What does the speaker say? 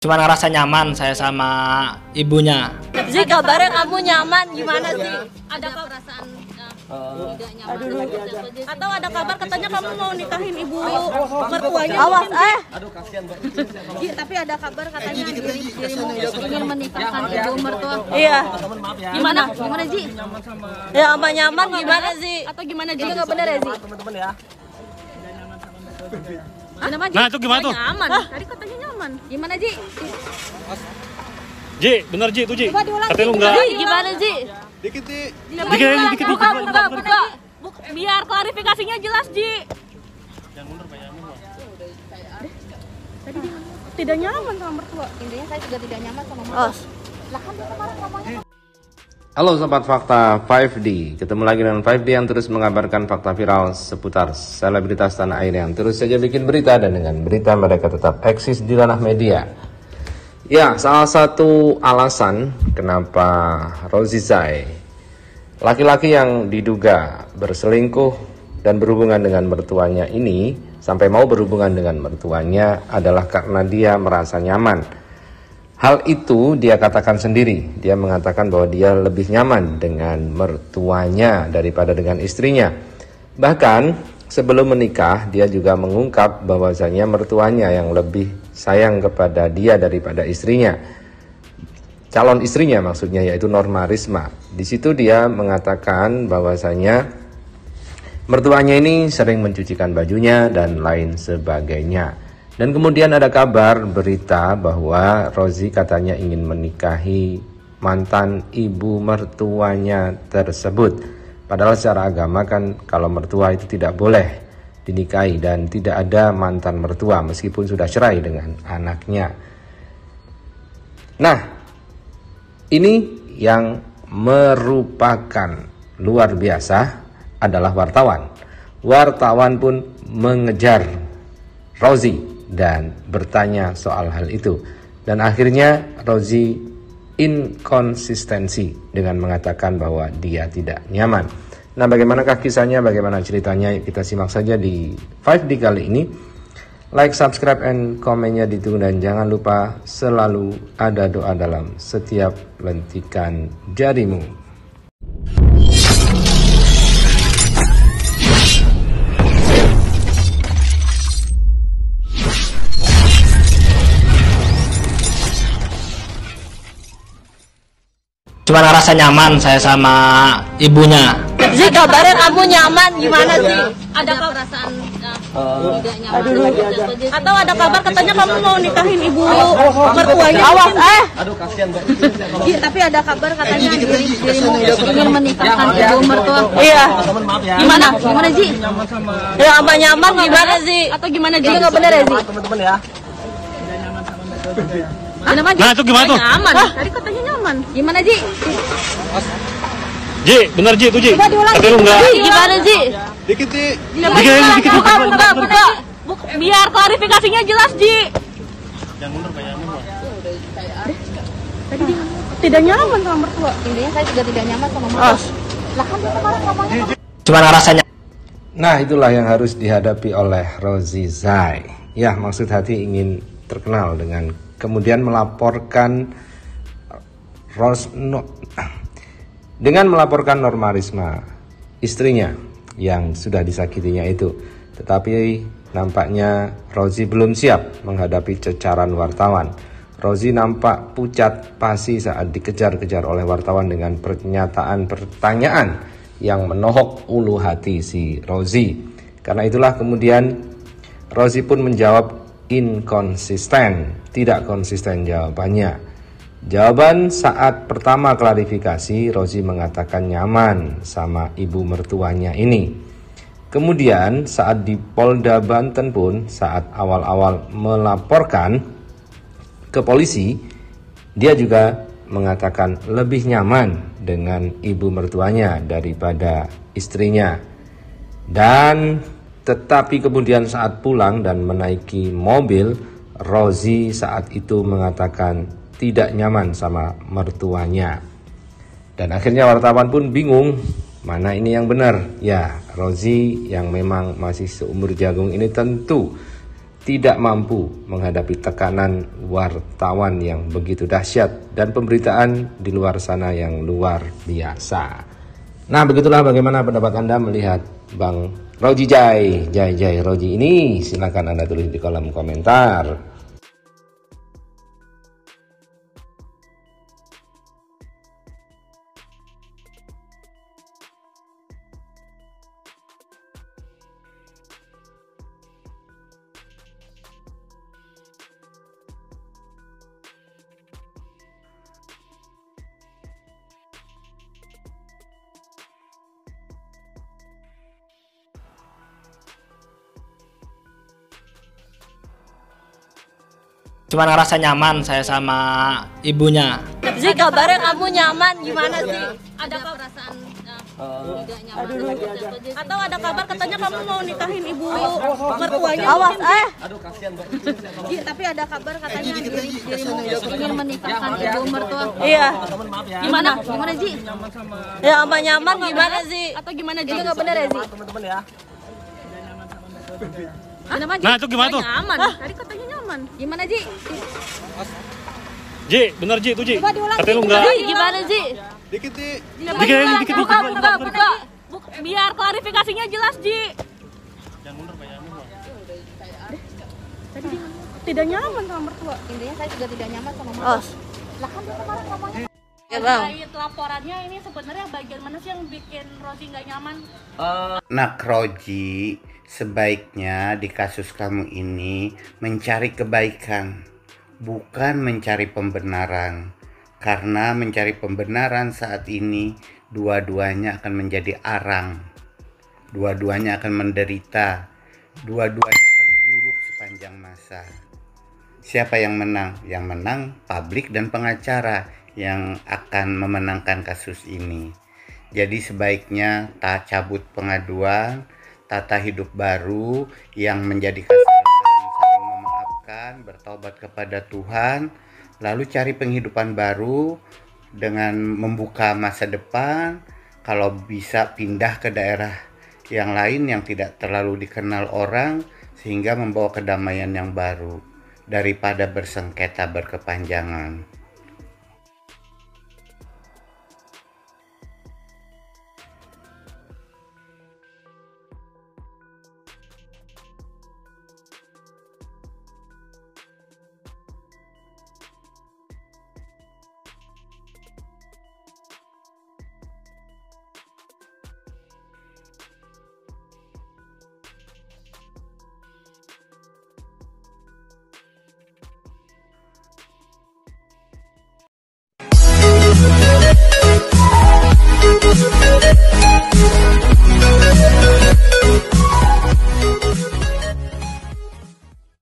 Cuma ngerasa nyaman saya sama ibunya. Sih kabarnya kamu nyaman gimana sih? Ada perasaan tidak nyaman atau ada kabar katanya kamu mau nikahin ibu mertuanya? Awas aduh kasihan Mbak. Tapi ada kabar katanya dirimu ingin menikahkan ibu mertua. Iya. Gimana? Gimana Ji? Ya aman nyaman gimana sih? Atau gimana Ji? Enggak benar ya Ji? Teman-teman ya. Nah itu gimana tuh? Nyaman. Tadi katanya nyaman. Gimana Ji? Ji, bener Ji, itu Ji. Katanya lu enggak. Gimana Ji? Dikit. Buka. Biar klarifikasinya jelas Ji. Yang mundur Pak, yang mundur. Tadi tidak nyaman sama mertua. Intinya saya juga tidak nyaman sama mertua. Lah kan dia kemarin ngomongnya. Halo Sobat Fakta 5D, ketemu lagi dengan 5D yang terus mengabarkan fakta viral seputar selebritas tanah air yang terus saja bikin berita, dan dengan berita mereka tetap eksis di ranah media. Ya, salah satu alasan kenapa Rozi Zai, laki-laki yang diduga berselingkuh dan berhubungan dengan mertuanya ini, sampai mau berhubungan dengan mertuanya adalah karena dia merasa nyaman. Hal itu dia katakan sendiri. Dia mengatakan bahwa dia lebih nyaman dengan mertuanya daripada dengan istrinya. Bahkan sebelum menikah dia juga mengungkap bahwasanya mertuanya yang lebih sayang kepada dia daripada istrinya. Calon istrinya maksudnya, yaitu Norma Risma. Di situ dia mengatakan bahwasanya mertuanya ini sering mencucikan bajunya dan lain sebagainya. Dan kemudian ada kabar berita bahwa Rozi katanya ingin menikahi mantan ibu mertuanya tersebut. Padahal secara agama kan kalau mertua itu tidak boleh dinikahi dan tidak ada mantan mertua meskipun sudah cerai dengan anaknya. Nah, ini yang merupakan luar biasa adalah wartawan. Wartawan pun mengejar Rozi dan bertanya soal hal itu, dan akhirnya Rozi inkonsistensi dengan mengatakan bahwa dia tidak nyaman. Nah, bagaimanakah kisahnya, bagaimana ceritanya, kita simak saja di 5D kali ini. Like, subscribe, and komennya ditunggu, dan jangan lupa selalu ada doa dalam setiap lentikan jarimu. Cuma ngerasa nyaman saya sama ibunya. Sih kabarnya kamu nyaman gimana sih? Ada perasaan tidak nyaman atau ada kabar katanya kamu mau nikahin ibu mertuanya? Awas aduh kasihan Mbak. Tapi ada kabar katanya dirimu ingin menikahkan ibu mertua. Iya. Gimana? Gimana Ji? Ya aman nyaman gimana sih? Atau gimana Ji? Enggak benar ya Ji? Teman-teman ya. Nah itu gimana tuh? Nyaman. Tadi katanya nyaman. Gimana Ji? Ji, bener Ji, itu Ji. Katanya lu enggak. Gimana Ji? Dikit. Buka. Biar klarifikasinya jelas Ji. Yang mundur Pak, yang mundur. Tadi tidak nyaman sama mertua. Intinya saya juga tidak nyaman sama mertua. Lah kan dia kemarin ngomongnya. Cuma ngerasa nyaman. Nah, itulah yang harus dihadapi oleh Rozi Zai. Ya, maksud hati ingin terkenal dengan kemudian melaporkan Norma Risma, istrinya yang sudah disakitinya itu. Tetapi nampaknya Rozi belum siap menghadapi cecaran wartawan. Rozi nampak pucat pasi saat dikejar-kejar oleh wartawan dengan pertanyaan yang menohok ulu hati si Rozi. Karena itulah kemudian Rozi pun menjawab inkonsisten, tidak konsisten jawabannya. Jawaban saat pertama klarifikasi, Rozi mengatakan nyaman sama ibu mertuanya ini. Kemudian saat di Polda Banten pun, saat awal-awal melaporkan ke polisi, dia juga mengatakan lebih nyaman dengan ibu mertuanya daripada istrinya. Dan tetapi kemudian saat pulang dan menaiki mobil, Rozi saat itu mengatakan tidak nyaman sama mertuanya. Dan akhirnya wartawan pun bingung, mana ini yang benar? Ya, Rozi yang memang masih seumur jagung ini tentu tidak mampu menghadapi tekanan wartawan yang begitu dahsyat dan pemberitaan di luar sana yang luar biasa. Nah, begitulah bagaimana pendapat Anda melihat Bang Roji Jai Roji ini. Silakan Anda tulis di kolom komentar. Cuman ngerasa nyaman saya sama ibunya. Zi, kabarnya kamu nyaman gimana sih? Ada perasaan tidak nyaman? Atau ada kabar katanya kamu mau nikahin ibu mertuanya? Awas, Aduh, kasihan Mbak. Ji, tapi ada kabar katanya dirimu ingin menikahkan ibu mertua. Iya. Gimana Ji? Ya aman nyaman gimana sih? Atau gimana Ji? Nggak bener ya Ji? Teman-teman ya. Gimana Ji? Nah, itu gimana tuh? Nyaman. Tadi katanya nyaman. Gimana Ji? Ji, bener Ji, tuh Ji. Coba diulang. Katanya lu enggak. Ji, gimana Ji? Dikit, Di. Dikit. Buka. Biar klarifikasinya jelas, Ji. Jangan mundur, Pak, jangan mundur. Tidak nyaman sama mertua. Intinya saya juga tidak nyaman sama mertua. Lah kan dia kemarin ngomongnya. Ya, Bang. Terkait laporannya ini sebenarnya bagian mana sih yang bikin Roji nggak nyaman? Nak Roji, sebaiknya di kasus kamu ini mencari kebaikan, bukan mencari pembenaran. Karena mencari pembenaran saat ini dua-duanya akan menjadi arang, dua-duanya akan menderita, dua-duanya akan buruk sepanjang masa. Siapa yang menang? Yang menang publik dan pengacara yang akan memenangkan kasus ini. Jadi sebaiknya tak cabut pengaduan, tata hidup baru yang menjadi kesalahan, saling memaafkan, bertobat kepada Tuhan, lalu cari penghidupan baru dengan membuka masa depan. Kalau bisa pindah ke daerah yang lain yang tidak terlalu dikenal orang, sehingga membawa kedamaian yang baru daripada bersengketa berkepanjangan. We'll be right back.